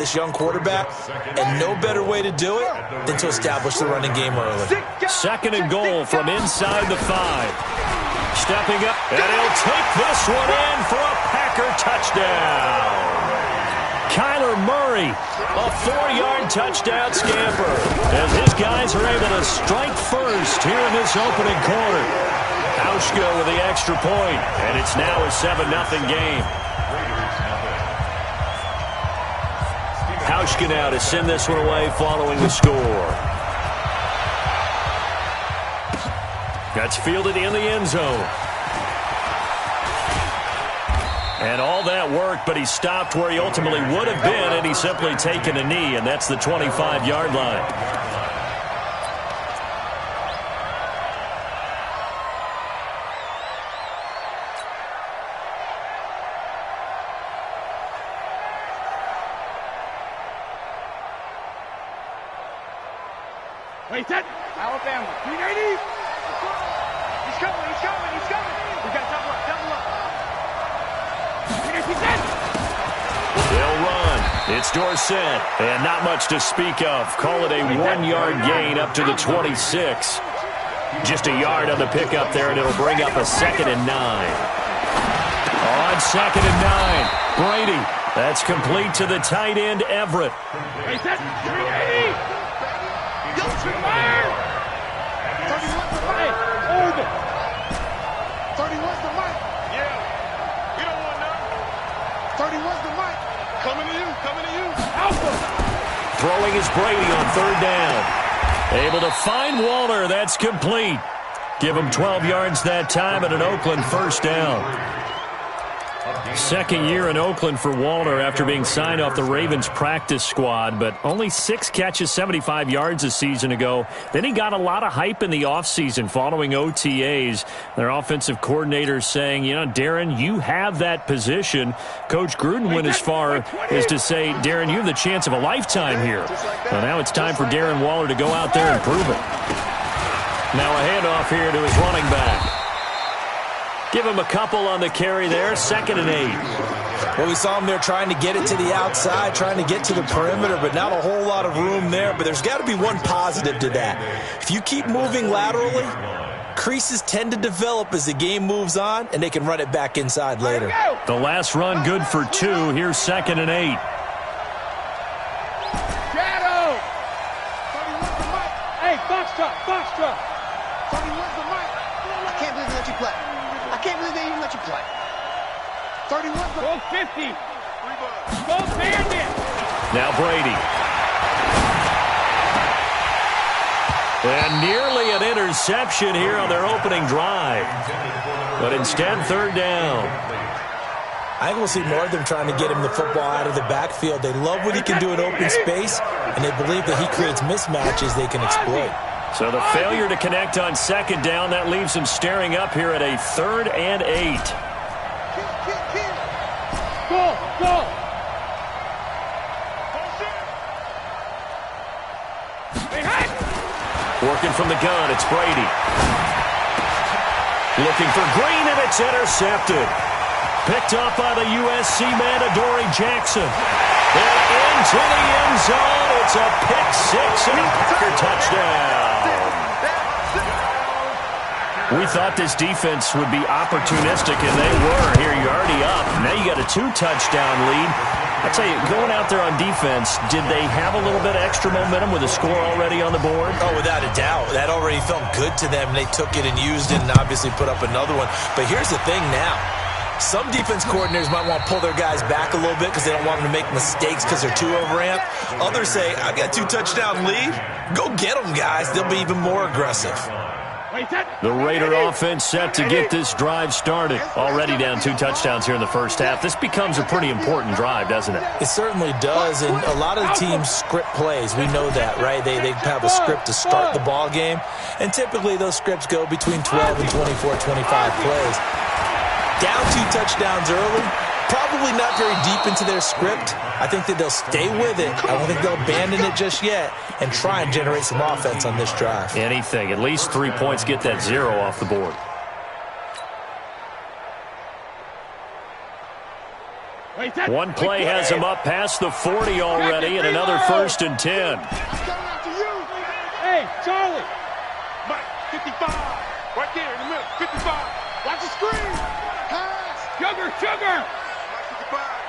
this young quarterback, and no better way to do it than to establish the running game early. 2nd and goal from inside the 5. Stepping up, and he'll take this one in for a Packer touchdown. Kyler Murray, a 4-yard touchdown scamper, as his guys are able to strike first here in this opening quarter. Hauschka with the extra point, and it's now a 7-0 game. Hauschka now to send this one away following the score. That's fielded in the end zone. And all that worked, but he stopped where he ultimately would have been, and he's simply taken a knee, and that's the 25-yard line. Wait, set. Alabama. 380. He's coming. We got double up. 380 set. They'll run. It's Dorsett. And not much to speak of. Call it a 1-yard gain up to the 26. Just a yard on the pickup there, and it'll bring up a 2nd and 9. On 2nd and 9. Brady. That's complete to the tight end, Everett. Wait, set. 380. Go to fire! 31's the mic. Hold it. 31's the mic. Yeah. You don't want none. 31's the mic. Coming to you. Alpha. Throwing is Brady on 3rd down. Able to find Waller. That's complete. Give him 12 yards that time and an Oakland 1st down. 2nd year in Oakland for Waller after being signed off the Ravens practice squad, but only 6 catches, 75 yards a season ago. Then he got a lot of hype in the offseason following OTAs. Their offensive coordinator saying, Darren, you have that position. Coach Gruden went as far as to say, Darren, you have the chance of a lifetime here. Well, now it's time for Darren Waller to go out there and prove it. Now a handoff here to his running back. Give him a couple on the carry there, 2nd and 8. Well, we saw him there trying to get it to the outside, trying to get to the perimeter, but not a whole lot of room there. But there's got to be one positive to that. If you keep moving laterally, creases tend to develop as the game moves on, and they can run it back inside later. The last run good for 2. Here's 2nd and 8. Shadow! 31's the mic. Hey, Foxtrot. 31's the mic. I can't believe they let you play. I can't believe they even let you play. 31's the... Go 50. Go Bandit. Now Brady. And nearly an interception here on their opening drive. But instead, 3rd down. I think we'll see more of them trying to get him the football out of the backfield. They love what he can do in open space, and they believe that he creates mismatches they can exploit. So the failure to connect on 2nd down, that leaves him staring up here at a 3rd and 8. Go! Working from the gun, it's Brady. Looking for Green, and it's intercepted. Picked up by the USC man, Adoree Jackson. And into the end zone. It's a pick 6 and a Packer touchdown. We thought this defense would be opportunistic, and they were. Here, you're already up. Now you got a 2-touchdown lead. I tell you, going out there on defense, did they have a little bit of extra momentum with a score already on the board? Oh, without a doubt. That already felt good to them. They took it and used it and obviously put up another one. But here's the thing now. Some defense coordinators might want to pull their guys back a little bit because they don't want them to make mistakes because they're too overamped. Others say, I got a 2-touchdown lead. Go get them, guys. They'll be even more aggressive. The Raider offense set to get this drive started. Already down 2 touchdowns here in the first half. This becomes a pretty important drive, doesn't it? It certainly does, and a lot of the teams script plays. We know that, right? They have a script to start the ball game, and typically those scripts go between 12 and 24, 25 plays. Down 2 touchdowns early, probably not very deep into their script. I think that they'll stay with it. I don't think they'll abandon it just yet and try and generate some offense on this drive. Anything. At least 3 points, get that 0 off the board. One play has him up past the 40 already, and another 1st and 10. Hey, Charlie. Mike, 55. Right there in the middle, 55. Watch the screen. Pass. Sugar.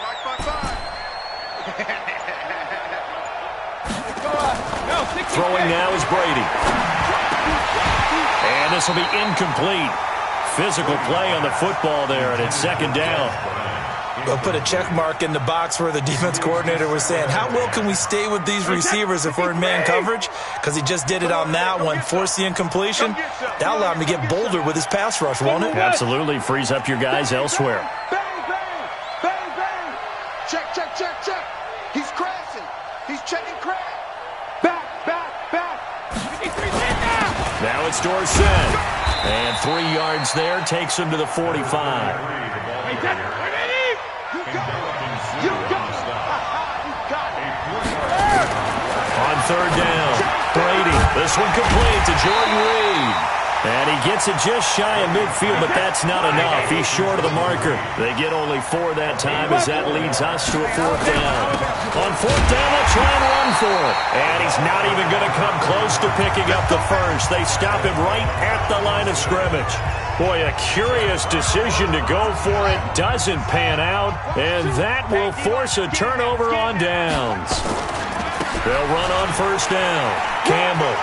Mike 55. Throwing now is Brady. And this will be incomplete. Physical play on the football there, and it's 2nd down. We'll put a check mark in the box where the defense coordinator was saying, how well can we stay with these receivers if we're in man coverage? Because he just did it on that one, forced the incompletion. That'll allow him to get bolder with his pass rush, won't it? Absolutely. Frees up your guys elsewhere. Bang. Check. He's crashing. He's checking crash. Back. Now it's Dorsett. And 3 yards there takes him to the 45. On 3rd down, Brady. This one complete to Jordan Reed. And he gets it just shy of midfield, but that's not enough. He's short of the marker. They get only 4 that time as that leads us to a 4th down. On 4th down, they'll try and run for it. And he's not even going to come close to picking up the first. They stop him right at the line of scrimmage. Boy, a curious decision to go for it. Doesn't pan out. And that will force a turnover on downs. They'll run on 1st down. Campbell.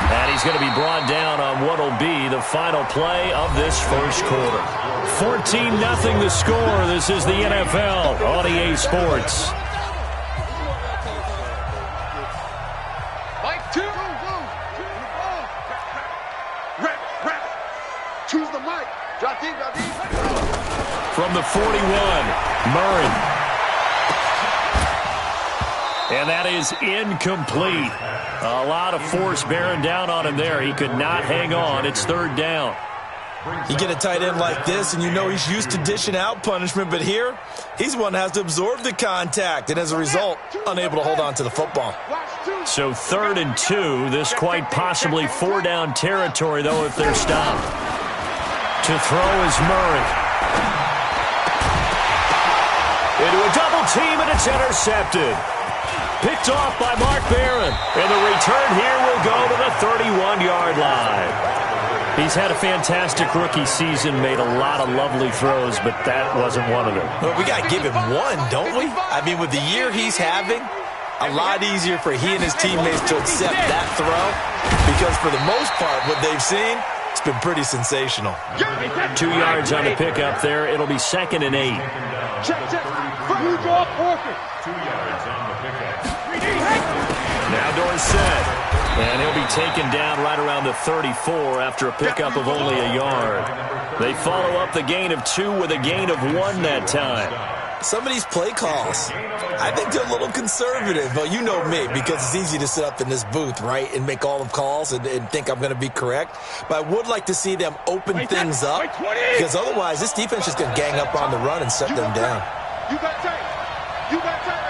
And he's going to be brought down on what will be the final play of this 1st quarter. 14-0 the score. This is the NFL on EA Sports. Mike, 2. Rep. Choose the mic. Drop deep. From the 41, Murray. And that is incomplete. A lot of force bearing down on him there. He could not hang on. It's 3rd down. You get a tight end like this, and you know he's used to dishing out punishment, but here, he's one that has to absorb the contact, and as a result, unable to hold on to the football. So 3rd and 2. This quite possibly 4-down territory, though, if they're stopped. To throw is Murray. Into a double team, and it's intercepted. Picked off by Mark Barron. And the return here will go to the 31-yard line. He's had a fantastic rookie season, made a lot of lovely throws, but that wasn't one of them. Well, we got to give him one, don't we? I mean, with the year he's having, a lot easier for he and his teammates to accept that throw because for the most part, what they've seen, it's been pretty sensational. 2 yards on the pickup there. It'll be 2nd and 8. Check. You draw perfect. 2 yards on the pickup. Now Dorsett. And he'll be taken down right around the 34 after a pickup of only a yard. They follow up the gain of 2 with a gain of 1 that time. Some of these play calls, I think they're a little conservative. But you know me, because it's easy to sit up in this booth, right, and make all the calls and think I'm going to be correct. But I would like to see them open things up because otherwise this defense is going to gang up on the run and shut them down. You got tight right there.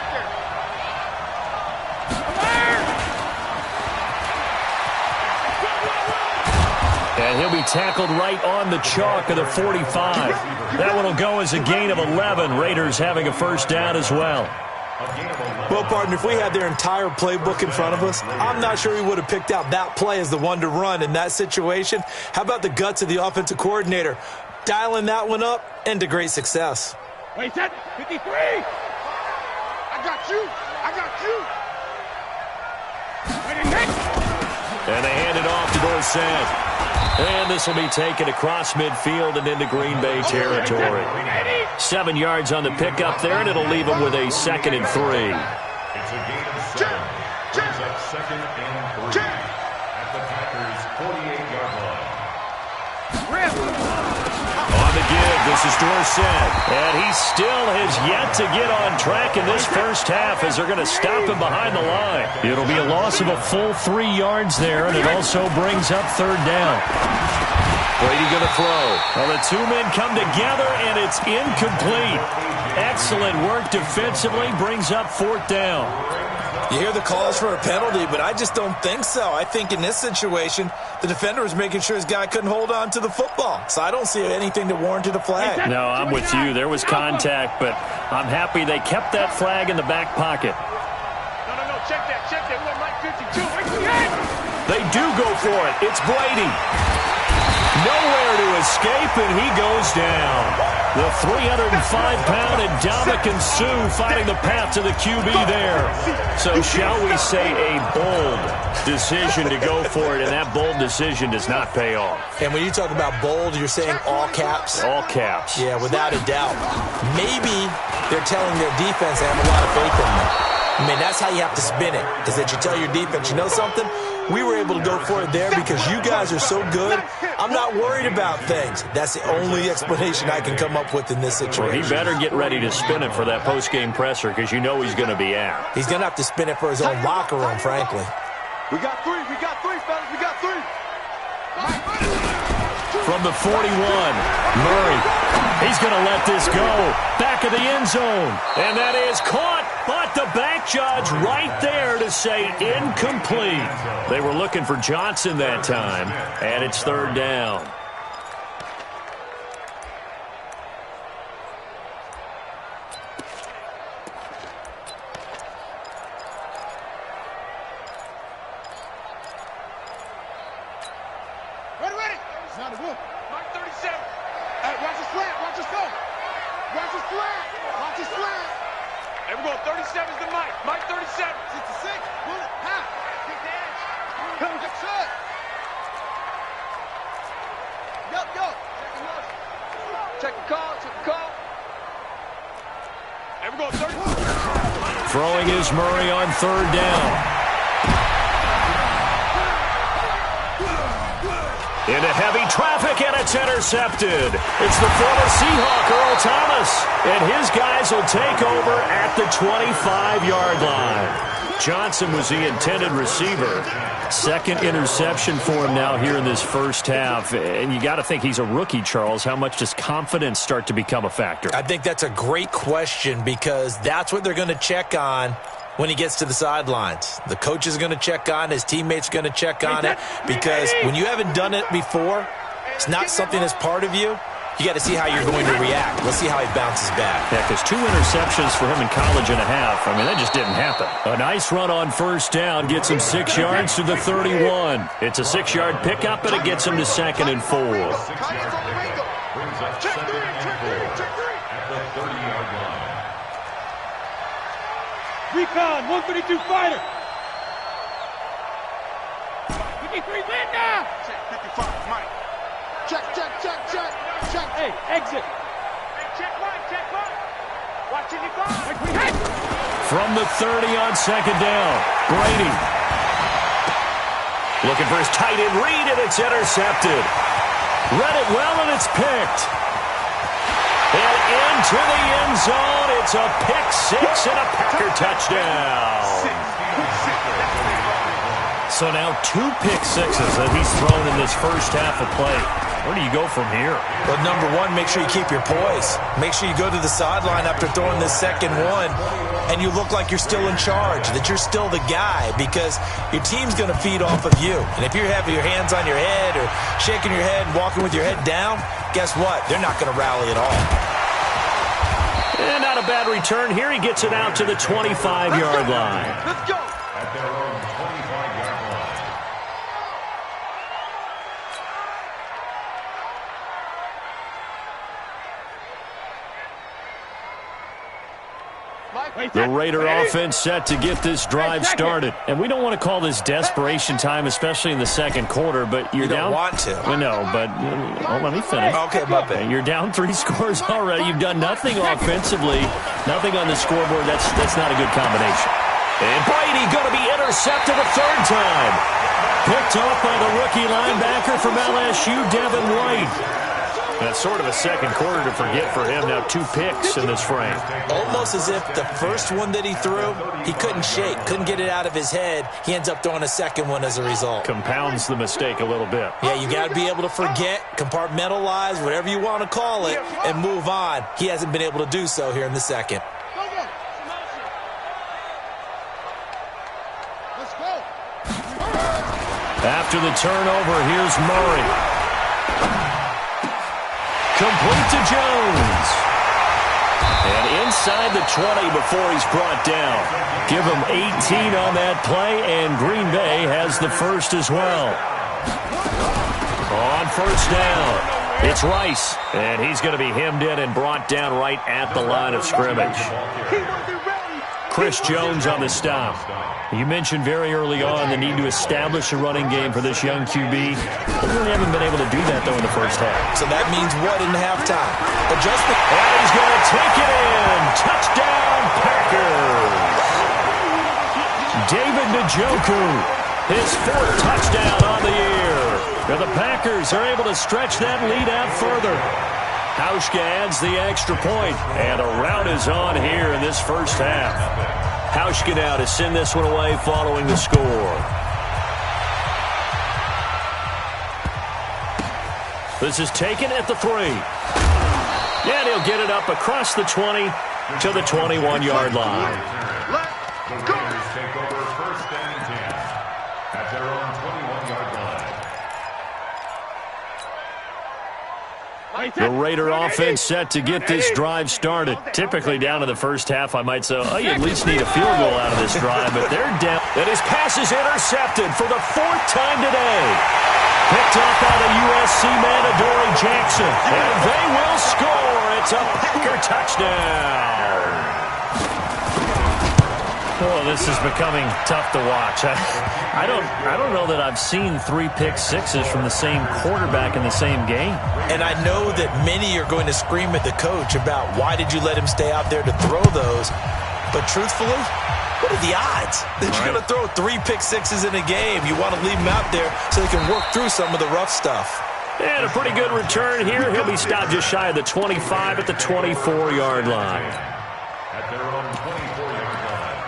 And he'll be tackled right on the chalk of the 45. That one will go as a gain of 11. Raiders having a 1st down as well. Well, partner, if we had their entire playbook in front of us, I'm not sure we would have picked out that play as the one to run in that situation. How about the guts of the offensive coordinator? Dialing that one up into great success. Wait, set. 53. I got you. And they hand it off to Dorsett. And this will be taken across midfield and into Green Bay territory. 7 yards on the pickup there, and it'll leave them with a 2nd and 3. It's a gain of 7. Brings up 2nd and 3 at the Packers' 48-yard line. On the give, this is Dorsett. And he still has yet to get on track in this first half as they're going to stop him behind the line. It'll be a loss of a full 3 yards there, and it also brings up 3rd down. Brady going to throw. Well, the 2 men come together, and it's incomplete. Excellent work defensively, brings up 4th down. You hear the calls for a penalty, but I just don't think so. I think in this situation, the defender was making sure his guy couldn't hold on to the football. So I don't see anything that warranted a flag. No, I'm with you. There was contact, but I'm happy they kept that flag in the back pocket. No, check that. We want Mike 52. They do go for it. It's Brady. Nowhere to escape, and he goes down. The 305-pound Ndamukong Suh finding the path to the QB there. So shall we say a bold decision to go for it, and that bold decision does not pay off. And when you talk about bold, you're saying all caps? All caps. Yeah, without a doubt. Maybe they're telling their defense they have a lot of faith in them. I mean, that's how you have to spin it, is that you tell your defense, you know something? We were able to go for it there because you guys are so good. I'm not worried about things. That's the only explanation I can come up with in this situation. Well, he better get ready to spin it for that post-game presser because you know he's going to be out. He's going to have to spin it for his own locker room, frankly. We got three, fellas. We got three. From the 41, Murray. He's going to let this go. Back of the end zone. And that is caught, but the back judge right there to say incomplete. They were looking for Johnson that time, and it's third down. Ready. It's not a good. Mike 37. Hey, watch the slant. Watch the slant. Hey, we're going 37 is the Mike. Mike 37. 66. Pull it. Half. Kick the edge. Get set. Yo. Check the call. Hey, we're going 30. Throwing is Murray on third down. Into heavy traffic, and it's intercepted. It's the former Seahawk, Earl Thomas, and his guys will take over at the 25-yard line. Johnson was the intended receiver. Second interception for him now here in this first half, and you got to think he's a rookie, Charles. How much does confidence start to become a factor? I think that's a great question because that's what they're going to check on when he gets to the sidelines. The coach is going to check on, his teammates are going to check on it, because when you haven't done it before, it's not something that's part of you. You got to see how you're going to react. Let's see how he bounces back. Yeah, because 2 interceptions for him in college and a half. I mean, that just didn't happen. A nice run on first down gets him 6 yards to the 31. It's a 6-yard pickup, and it gets him to 2nd and 4. Brings up 2nd and 4 at the 30-yard line. Recon, 132 fighter. 53 win now. Check 55, Mike. Check. Hey, exit. Hey, check Mike. Watching you go. From the 30 on 2nd down, Brady. Looking for his tight end read, and it's intercepted. Read it well, and it's picked. And into the end zone, it's a pick six and a Packer touchdown. So now 2 pick sixes that he's thrown in this first half of play. Where do you go from here? Well, number one, make sure you keep your poise. Make sure you go to the sideline after throwing this second one, and you look like you're still in charge, that you're still the guy, because your team's going to feed off of you. And if you're having your hands on your head or shaking your head and walking with your head down, guess what? They're not going to rally at all. And not a bad return here. He gets it out to the 25-yard line. Let's go. At their own 25-yard line. The Raider offense set to get this drive started. And we don't want to call this desperation time, especially in the second quarter, but you're down. You don't want to. I know, but let me finish. Okay, my bad. You're down 3 scores already. You've done nothing offensively, nothing on the scoreboard. That's not a good combination. And Brady going to be intercepted a third time. Picked up by the rookie linebacker from LSU, Devin White. That's sort of a second quarter to forget for him. Now 2 picks in this frame. Almost as if the first one that he threw, he couldn't shake, couldn't get it out of his head. He ends up throwing a second one as a result. Compounds the mistake a little bit. Yeah, you got to be able to forget, compartmentalize, whatever you want to call it, and move on. He hasn't been able to do so here in the second. After the turnover, here's Murray. Complete to Jones. And inside the 20 before he's brought down. Give him 18 on that play, and Green Bay has the first as well. On first down, it's Rice, and he's going to be hemmed in and brought down right at the line of scrimmage. Chris Jones on the stop. You mentioned very early on the need to establish a running game for this young QB. They really haven't been able to do that, though, in the first half. So that means what in halftime? Adjustment. And he's going to take it in. Touchdown, Packers. David Njoku, his fourth touchdown on the year. Now the Packers are able to stretch that lead out further. Hauschka adds the extra point, and a rout is on here in this first half. Hauschka now to send this one away following the score. This is taken at the 3. And he'll get it up across the 20 to the 21-yard line. The Raiders take over first and 10 at their own 21-yard line. The Raider offense set to get this drive started. Typically down in the first half, I might say, oh, you at least need a field goal out of this drive, but they're down. And his pass is intercepted for the 4th time today. Picked up by the USC man, Adoree Jackson. And they will score. It's a Packer touchdown. Oh, this is becoming tough to watch. I don't know that I've seen 3 pick sixes from the same quarterback in the same game. And I know that many are going to scream at the coach about why did you let him stay out there to throw those. But truthfully, what are the odds that you're going to throw 3 pick sixes in a game? You want to leave him out there so they can work through some of the rough stuff. And a pretty good return here. He'll be stopped just shy of the 25 at the 24-yard line. At their own 24-yard line.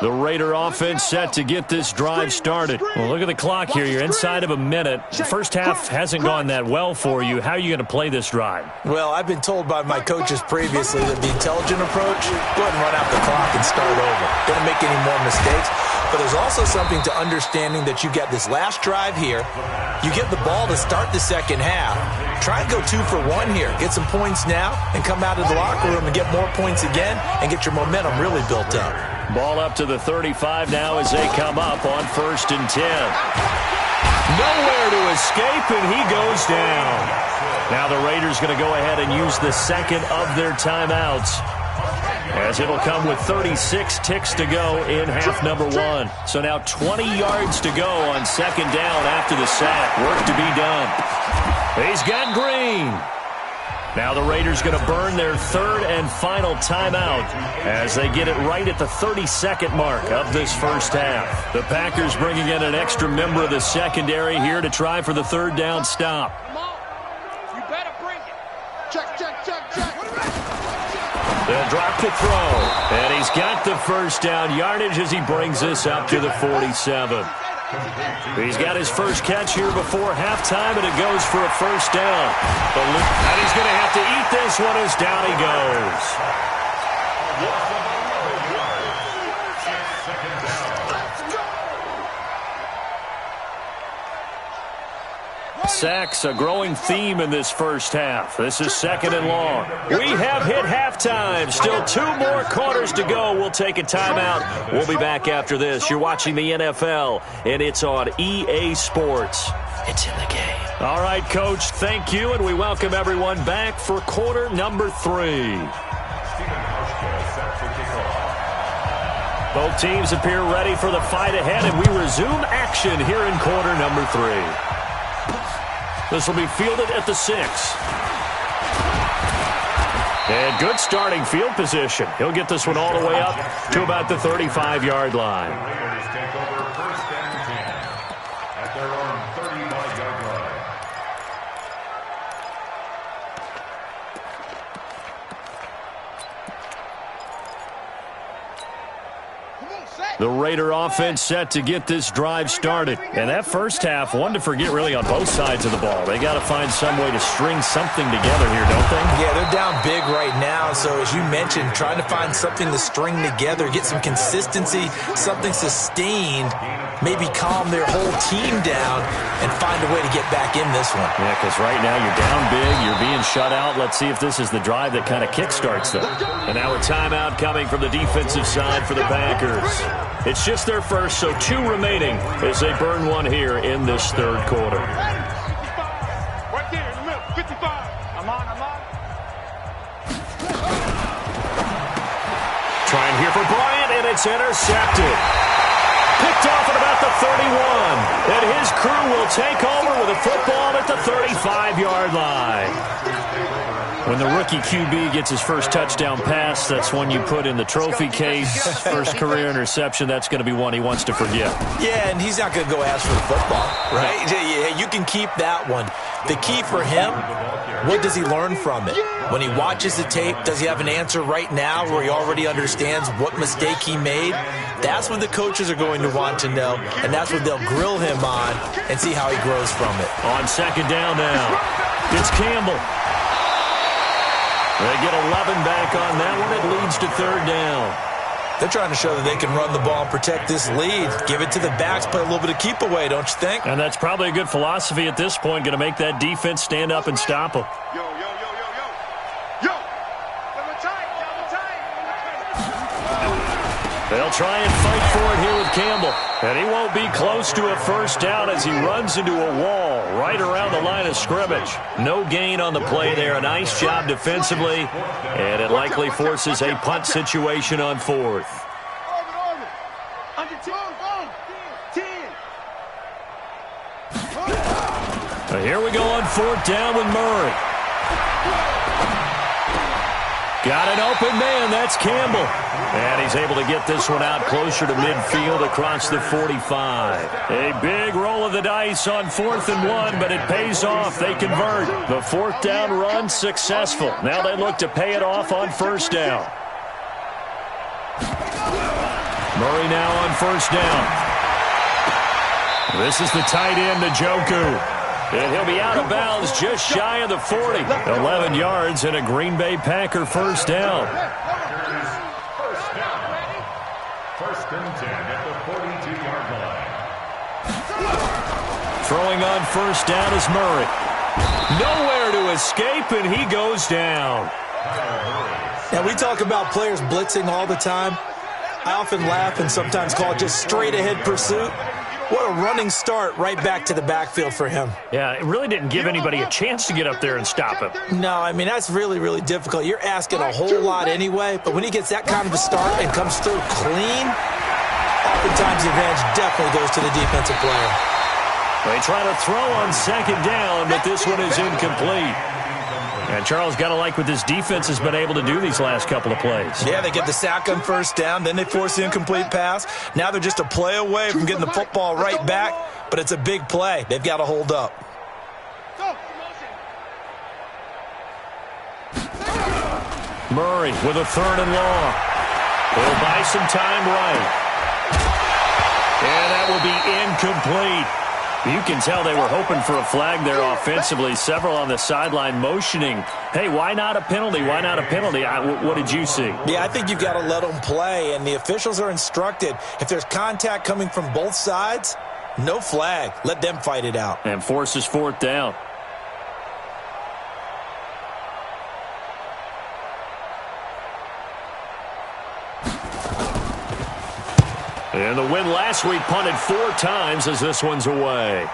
The Raider offense set to get this drive started. Well, look at the clock here. You're inside of a minute. The first half hasn't gone that well for you. How are you going to play this drive? Well, I've been told by my coaches previously that the intelligent approach, go ahead and run out the clock and start over. Don't make any more mistakes. But there's also something to understanding that you get this last drive here. You get the ball to start the second half. Try and go 2 for 1 here. Get some points now and come out of the locker room and get more points again and get your momentum really built up. Ball up to the 35 now as they come up on 1st and 10. Nowhere to escape, and he goes down. Now the Raiders going to go ahead and use the second of their timeouts, as it'll come with 36 ticks to go in half number 1. So now 20 yards to go on 2nd down after the sack. Work to be done. He's got Green. Now the Raiders going to burn their 3rd and final timeout as they get it right at the 32nd mark of this first half. The Packers bringing in an extra member of the secondary here to try for the 3rd down stop. Come on. You better bring it. Check. They'll drop to throw. And he's got the first down yardage as he brings this up to the 47. He's got his first catch here before halftime, and it goes for a first down. And he's going to have to eat this one as down he goes. Sacks, a growing theme in this first half. This is 2nd and long. We have hit halftime. Still 2 more quarters to go. We'll take a timeout. We'll be back after this. You're watching the NFL, and it's on EA Sports. It's in the game. All right, Coach, thank you, and we welcome everyone back for quarter number 3. Both teams appear ready for the fight ahead, and we resume action here in quarter number 3. This will be fielded at the 6. And good starting field position. He'll get this one all the way up to about the 35-yard line. The Raiders take over 1st and 10 at their own 35-yard line. The Raider offense set to get this drive started. And that first half, one to forget really on both sides of the ball. They got to find some way to string something together here, don't they? Yeah, they're down big right now. So as you mentioned, trying to find something to string together, get some consistency, something sustained, maybe calm their whole team down and find a way to get back in this one. Yeah, because right now you're down big, you're being shut out. Let's see if this is the drive that kind of kickstarts them. And now a timeout coming from the defensive side for the Packers. It's just their first, so 2 remaining as they burn one here in this third quarter. Right there in the middle, 55. I'm on. Trying here for Bryant, and it's intercepted. Picked off at about the 31. And his crew will take over with a football at the 35-yard line. When the rookie QB gets his first touchdown pass, that's one you put in the trophy case. First career interception, that's going to be one he wants to forget. Yeah, and he's not going to go ask for the football, right? Yeah, you can keep that one. The key for him, what does he learn from it? When he watches the tape, does he have an answer right now where he already understands what mistake he made? That's what the coaches are going to want to know, and that's what they'll grill him on and see how he grows from it. On second down now, it's Campbell. They get 11 back on that one. It leads to third down. They're trying to show that they can run the ball and protect this lead. Give it to the backs, play a little bit of keep away, don't you think? And that's probably a good philosophy at this point, going to make that defense stand up and stop them. Yo. They'll try and fight for it here with Campbell. And he won't be close to a first down as he runs into a wall right around the line of scrimmage. No gain on the play there. A nice job defensively. And it likely forces a punt situation on fourth. So here we go on fourth down with Murray. Got an open man. That's Campbell. And he's able to get this one out closer to midfield across the 45. A big roll of the dice on 4th and 1, but it pays off. They convert. The fourth down run successful. Now they look to pay it off on first down. Murray now on first down. This is the tight end, Njoku. And he'll be out of bounds just shy of the 40. 11 yards and a Green Bay Packer first down. First and 10 at the 42-yard line. Throwing on first down is Murray. Nowhere to escape, and he goes down. Now, we talk about players blitzing all the time. I often laugh and sometimes call it just straight-ahead pursuit. What a running start right back to the backfield for him. Yeah, it really didn't give anybody a chance to get up there and stop him. No, I mean, that's really, really difficult. You're asking a whole lot anyway, but when he gets that kind of a start and comes through clean, oftentimes the advantage definitely goes to the defensive player. They try to throw on second down, but this one is incomplete. And Charles, got to like what this defense has been able to do these last couple of plays. Yeah, they get the sack on first down, then they force the incomplete pass. Now they're just a play away from getting the football right back, but it's a big play. They've got to hold up. Murray with a third and long. He'll buy some time right. And that will be incomplete. You can tell they were hoping for a flag there offensively. Several on the sideline motioning, hey, why not a penalty? Why not a penalty? What did you see? Yeah, I think you've got to let them play, and the officials are instructed. If there's contact coming from both sides, no flag. Let them fight it out. And forces fourth down. And the win last week punted 4 times as this one's away.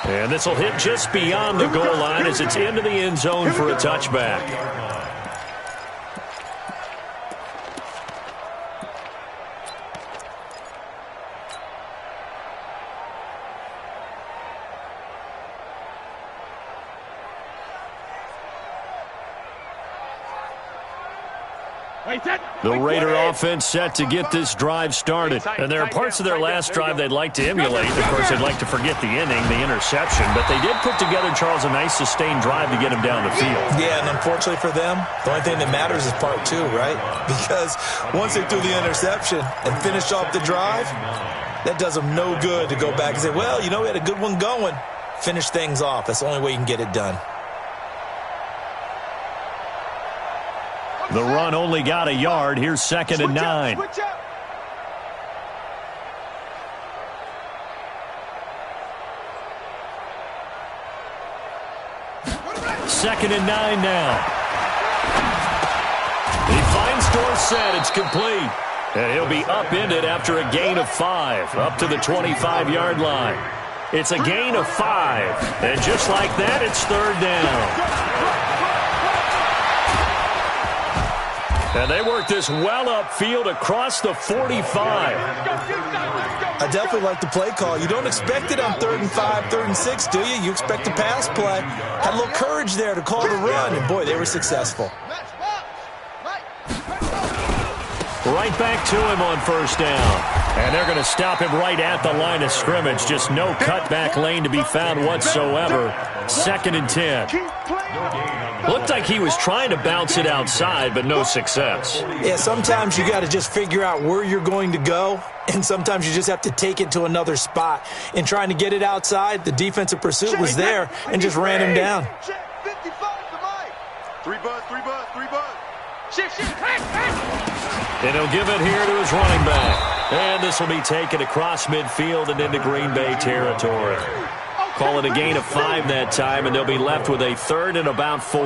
And this will hit just beyond the goal line as it's into the end zone for a touchback. The Raider offense set to get this drive started. And there are parts of their last drive they'd like to emulate. Of course, they'd like to forget the inning, the interception. But they did put together, Charles, a nice sustained drive to get him down the field. Yeah, and unfortunately for them, the only thing that matters is part two, right? Because once they threw the interception and finished off the drive, that does them no good to go back and say, well, you know, we had a good one going. Finish things off. That's the only way you can get it done. The run only got a yard. Here's 2nd and 9. Second and 9 now. He finds Dorsett. It's complete. And he'll be upended after a gain of 5, up to the 25-yard line. It's a gain of 5. And just like that, it's 3rd down. And they work this well upfield across the 45. I definitely like the play call. You don't expect it on 3rd and 5, 3rd and 6, do you? You expect a pass play. Had a little courage there to call the run, and boy, they were successful. Right back to him on 1st down. And they're going to stop him right at the line of scrimmage. Just no cutback lane to be found whatsoever. 2nd and 10. Looked like he was trying to bounce it outside, but no success. Yeah, sometimes you got to just figure out where you're going to go, and sometimes you just have to take it to another spot. In trying to get it outside, the defensive pursuit was there and just ran him down. 3 buzz. And he'll give it here to his running back. And this will be taken across midfield and into Green Bay territory. Call it a gain of 5 that time, and they'll be left with a 3rd and about 4.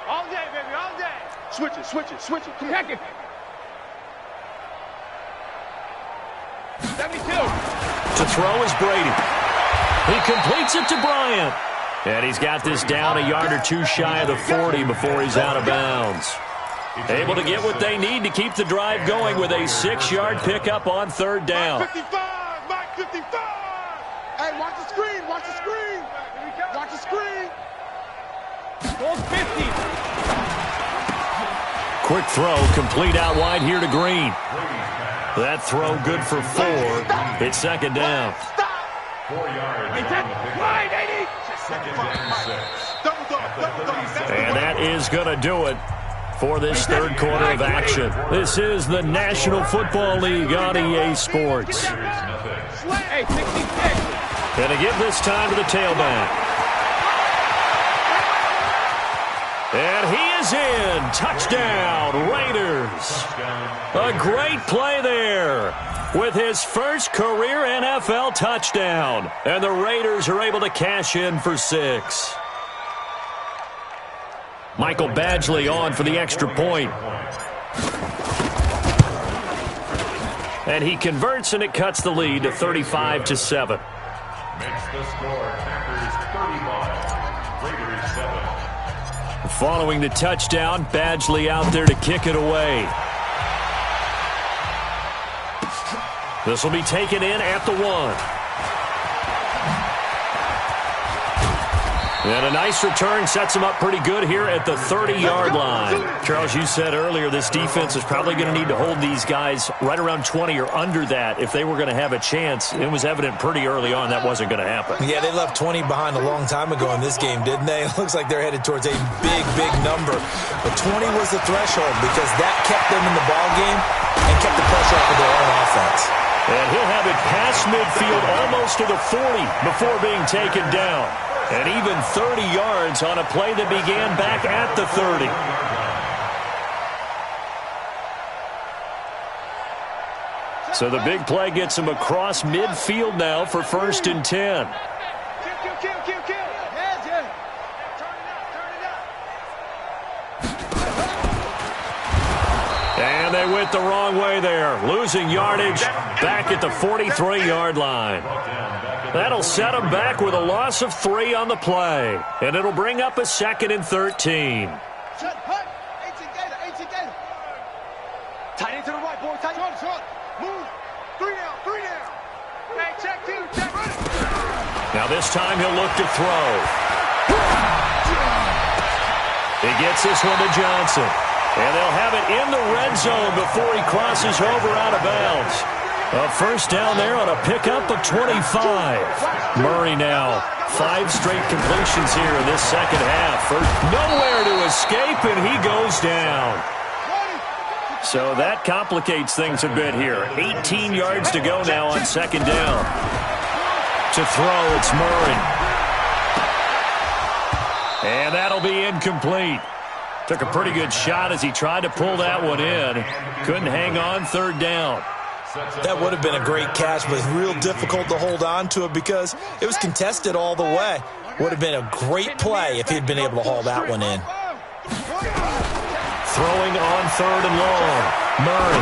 All day, baby, all day. Switch it. Come here. 72. To throw is Brady. He completes it to Bryant. And he's got this down a yard or 2 shy of the 40 before he's out of bounds. Able to get what they need to keep the drive going with a 6-yard pickup on 3rd down. Mike 55. Hey, watch the screen. Watch the screen. Goal 50. Quick throw, complete out wide here to Green. That throw good for 4. It's 2nd down. 4 yards. And that is going to do it for this 3rd quarter of action. This is the National Football League on EA Sports. Hey, 66. And to give this time to the tailback. And he is in. Touchdown, Raiders. A great play there with his first career NFL touchdown. And the Raiders are able to cash in for 6. Michael Badgley on for the extra point. And he converts, and it cuts the lead to 35-7. Makes the score Packers 35, Raiders 7. Following the touchdown, Badgley out there to kick it away. This will be taken in at the 1. And a nice return sets him up pretty good here at the 30-yard line. Charles, you said earlier this defense is probably going to need to hold these guys right around 20 or under that if they were going to have a chance. It was evident pretty early on that wasn't going to happen. Yeah, they left 20 behind a long time ago in this game, didn't they? It looks like they're headed towards a big number. But 20 was the threshold because that kept them in the ball game and kept the pressure off of their own offense. And he'll have it past midfield almost to the 40 before being taken down. And even 30 yards on a play that began back at the 30. So the big play gets him across midfield now for 1st and 10. Kill. And they went the wrong way there. Losing yardage back at the 43-yard line. That'll set them back with a loss of 3 on the play. And it'll bring up a 2nd and 13. 18 Gator. Tight end to the right, boy. Tight end. Short. Move. 3 down. Hey, check 2. Check. Now this time he'll look to throw. He gets this one to Johnson. And they'll have it in the red zone before he crosses over out of bounds. A first down there on a pickup of 25. Murray now, 5 straight completions here in this second half. Nowhere to escape, and he goes down. So that complicates things a bit here. 18 yards to go now on second down. To throw, it's Murray. And that'll be incomplete. Took a pretty good shot as he tried to pull that one in. Couldn't hang on third down. That would have been a great catch, but real difficult to hold on to it because it was contested all the way. Would have been a great play if he'd been able to haul that one in. Throwing on third and long. Murray.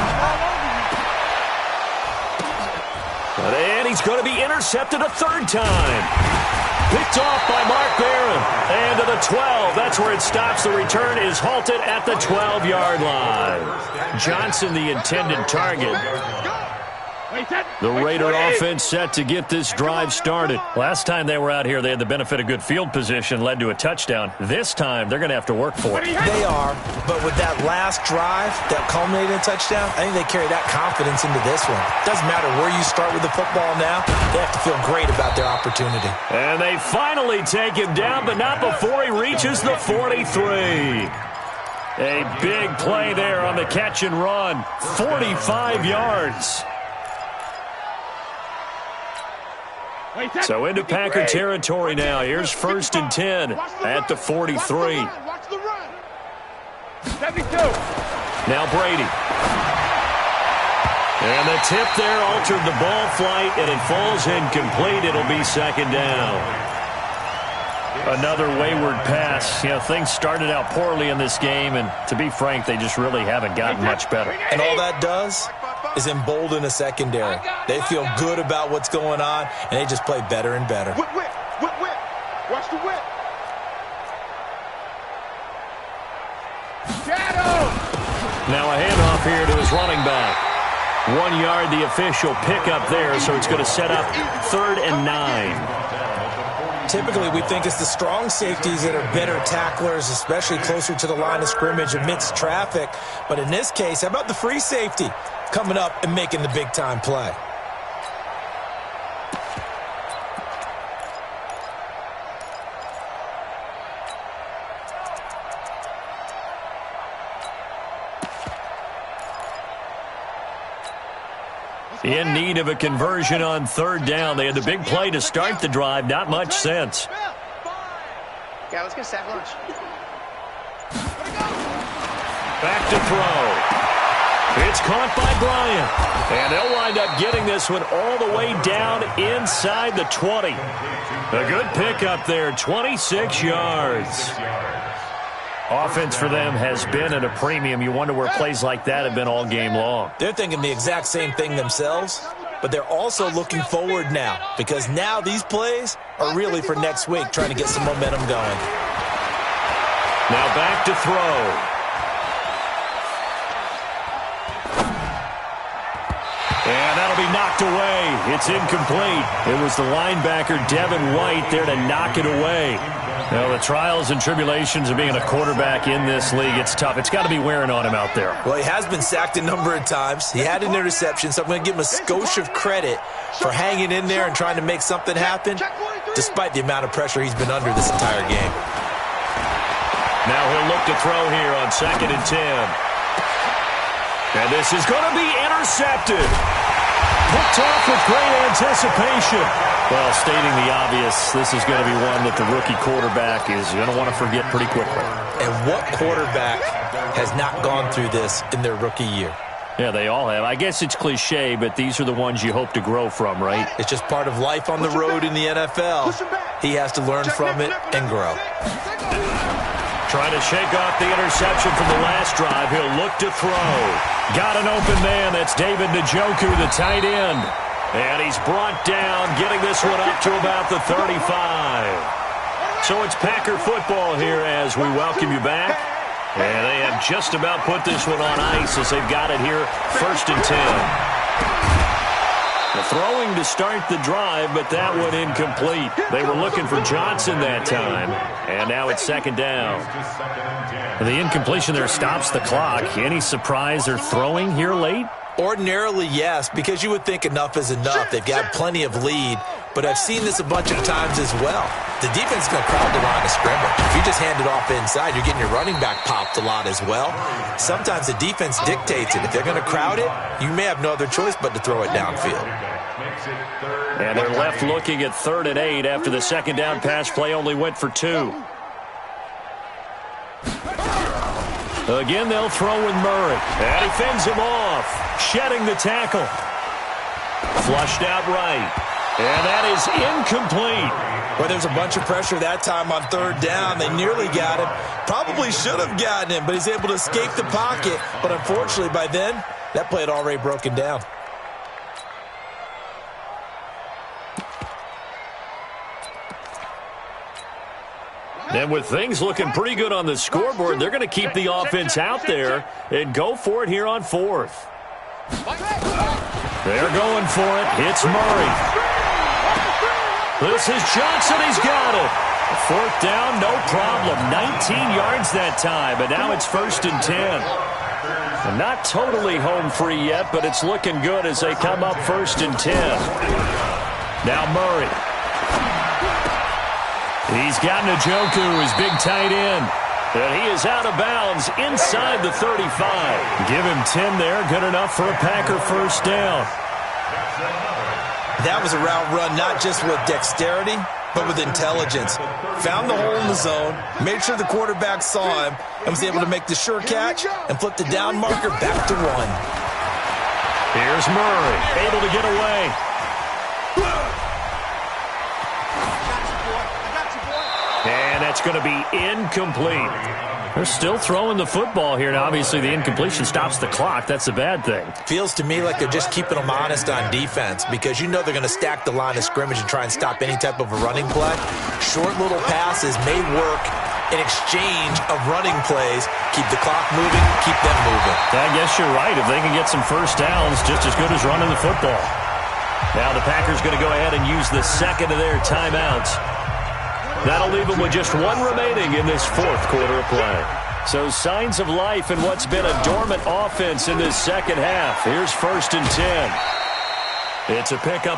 And he's going to be intercepted a third time. Picked off by Mark Barron. And to the 12. That's where it stops. The return is halted at the 12-yard line. Johnson, the intended target. The Raider offense set to get this drive started. Last time they were out here, they had the benefit of good field position, led to a touchdown. This time, they're going to have to work for it. They are, but with that last drive that culminated in a touchdown, I think they carry that confidence into this one. Doesn't matter where you start with the football now, they have to feel great about their opportunity. And they finally take him down, but not before he reaches the 43. A big play there on the catch and run. 45 yards. So into Packer territory now. Here's 1st and 10 at the 43. Now Brady. And the tip there altered the ball flight, and it falls incomplete. It'll be second down. Another wayward pass. You know, things started out poorly in this game, and to be frank, they just really haven't gotten much better. And all that does is embolden a secondary. They feel good about what's going on, and they just play better and better. Whip. Watch the whip. Shadow. Now a handoff here to his running back. 1 yard, the official pickup there, so it's going to set up 3rd and 9. Typically, we think it's the strong safeties that are better tacklers, especially closer to the line of scrimmage amidst traffic. But in this case, how about the free safety coming up and making the big-time play? In need of a conversion on 3rd down. They had the big play to start the drive. Not much sense. Yeah, let's get sack lunch. Back to throw. It's caught by Bryant. And they'll wind up getting this one all the way down inside the 20. A good pickup there, 26 yards. Offense for them has been at a premium. You wonder where plays like that have been all game long. They're thinking the exact same thing themselves, but they're also looking forward now because now these plays are really for next week, trying to get some momentum going. Now back to throw. And that'll be knocked away. It's incomplete. It was the linebacker, Devin White, there to knock it away. Now, the trials and tribulations of being a quarterback in this league, it's tough. It's got to be wearing on him out there. Well, he has been sacked a number of times. He had an interception, so I'm going to give him a skosh of credit for hanging in there and trying to make something happen, despite the amount of pressure he's been under this entire game. Now he'll look to throw here on 2nd and 10. And this is going to be intercepted. Picked off with great anticipation. Well, stating the obvious, this is going to be one that the rookie quarterback is going to want to forget pretty quickly. And what quarterback has not gone through this in their rookie year? Yeah, they all have. I guess it's cliche, but these are the ones you hope to grow from, right? It's just part of life on the road in the NFL. He has to learn from it and grow. Trying to shake off the interception from the last drive. He'll look to throw. Got an open man. That's David Njoku, the tight end. And he's brought down, getting this one up to about the 35. So it's Packer football here as we welcome you back. And they have just about put this one on ice as they've got it here, 1st and 10. Throwing to start the drive, but that one incomplete. They were looking for Johnson that time, and now it's second down. The incompletion there stops the clock. Any surprise they're throwing here late? Ordinarily, yes, because you would think enough is enough. They've got plenty of lead, but I've seen this a bunch of times as well. The defense is going to crowd the line of scrimmage. If you just hand it off inside, you're getting your running back popped a lot as well. Sometimes the defense dictates it. If they're going to crowd it, you may have no other choice but to throw it downfield. And they're left looking at 3rd and 8 after the second down pass play only went for 2. Again, they'll throw with Murray. And he fends him off, shedding the tackle. Flushed out right. And that is incomplete. Well, there's a bunch of pressure that time on 3rd down. They nearly got him. Probably should have gotten him, but he's able to escape the pocket. But unfortunately, by then, that play had already broken down. And with things looking pretty good on the scoreboard, they're going to keep the offense out there and go for it here on 4th. They're going for it. It's Murray. This is Johnson. He's got it. 4th down, no problem. 19 yards that time, but now it's 1st and 10. And not totally home free yet, but it's looking good as they come up 1st and 10. Now Murray. He's got Njoku, his big tight end. And he is out of bounds inside the 35. Give him 10 there. Good enough for a Packer 1st down. That was a route run not just with dexterity, but with intelligence. Found the hole in the zone, made sure the quarterback saw him, and was able to make the sure catch and flip the down marker back to 1. Here's Murray, able to get away. And that's going to be incomplete. They're still throwing the football here. Now, obviously, the incompletion stops the clock. That's a bad thing. Feels to me like they're just keeping them honest on defense because you know they're going to stack the line of scrimmage and try and stop any type of a running play. Short little passes may work in exchange of running plays. Keep the clock moving, keep them moving. I guess you're right. If they can get some 1st downs, just as good as running the football. Now the Packers going to go ahead and use the second of their timeouts. That'll leave them with just 1 remaining in this 4th quarter of play. So signs of life in what's been a dormant offense in this second half. Here's 1st and 10. It's a pickup